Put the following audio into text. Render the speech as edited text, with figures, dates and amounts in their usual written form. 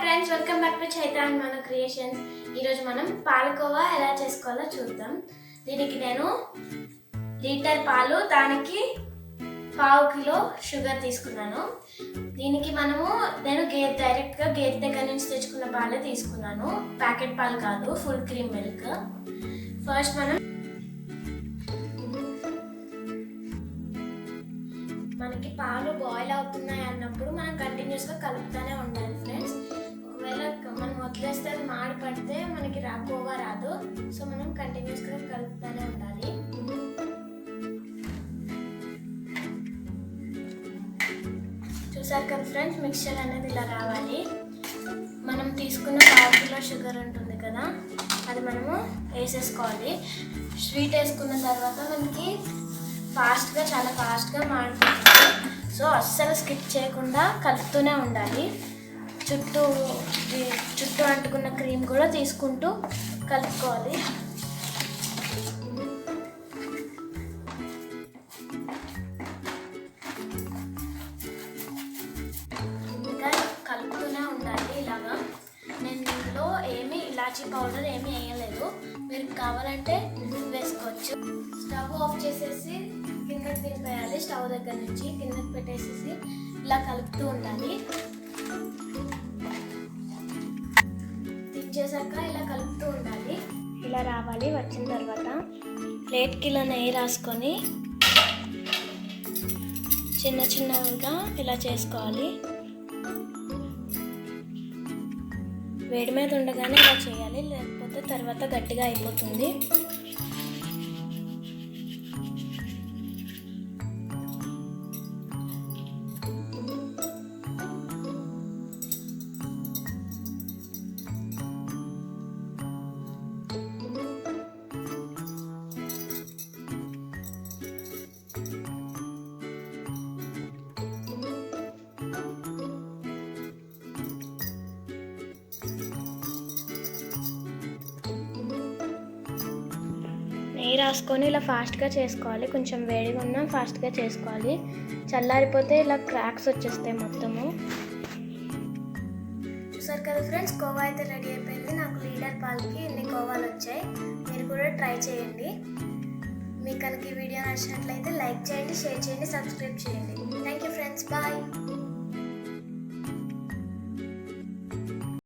Friends, welcome back to Chaitra and మన creations. ఈరోజు మనం పాలకోవా ఎలా చేసుకోవాలో చూద్దాం. దీనికి నేను లీటర్ పాలు, దానికి 1/2 కిలో షుగర్ తీసుకున్నాను. దీనికి నేను డైరెక్ట్గా గేదె దగ్గర నుంచి తెచ్చుకున్న పాలే తీసుకున్నాను, ప్యాకెట్ పాలు కాదు, ఫుల్ క్రీమ్ మిల్క్. ఫస్ట్ మనకి పాలు బాయిల్ అవుతున్నాయి అన్నప్పుడు మనం కంటిన్యూస్గా కలుపుతూనే ఉండాలి ఫ్రెండ్స్. ఒకవేళ మనం వదిలేస్తే అది మాడి పడితే మనకి కోవా రాదు. సో మనం కంటిన్యూస్గా కలుపుతూనే ఉండాలి. చూసారు కదా ఫ్రెండ్స్, మిక్చర్ అనేది ఇలా రావాలి. మనం తీసుకున్న 1/2 కిలో షుగర్ ఉంటుంది కదా, అది మనము వేసేసుకోవాలి. స్వీట్ వేసుకున్న తర్వాత మనకి చాలా ఫాస్ట్గా మాడిపోతుంది. సో అస్సలు స్కిప్ చేయకుండా కలుపుతూనే ఉండాలి. చుట్టూ అంటుకున్న క్రీమ్ కూడా తీసుకుంటూ కలుపుకోవాలి. ఇంకా కలుపుతూనే ఉండాలి ఇలాగా. నేను ఇందులో ఇలాచీ పౌడర్ ఏమీ వేయలేదు, మీరు కావాలంటే వేసుకోవచ్చు. స్టవ్ ఆఫ్ చేసేసి కిందకి దింపేయాలి. స్టవ్ దగ్గర నుంచి కిందకి పెట్టేసేసి ఇలా కలుపుతూ ఉండాలి. దించేసాక ఇలా కలుపుతూ ఉండాలి. ఇలా రావాలి. వచ్చిన తర్వాత ప్లేట్కి ఇలా నెయ్యి రాసుకొని చిన్న చిన్నగా ఇలా చేసుకోవాలి. వేడి మీద ఉండగానే ఇలా చేయాలి, లేకపోతే తర్వాత గట్టిగా అయిపోతుంది. నెయ్యి రాసుకొని ఇలా ఫాస్ట్గా చేసుకోవాలి. కొంచెం వేడిగా ఉన్నా ఫాస్ట్గా చేసుకోవాలి. చల్లారిపోతే ఇలా క్రాక్స్ వచ్చేస్తాయి మొత్తము. చూసారు కదా ఫ్రెండ్స్, కోవా అయితే రెడీ అయిపోయింది. నాకు లీటర్ పాలకి ఇన్ని కోవాలు వచ్చాయి. మీరు కూడా ట్రై చేయండి. మీకు కనుక ఈ వీడియో నచ్చినట్లయితే లైక్ చేయండి, షేర్ చేయండి, సబ్స్క్రైబ్ చేయండి. Thank you friends, bye.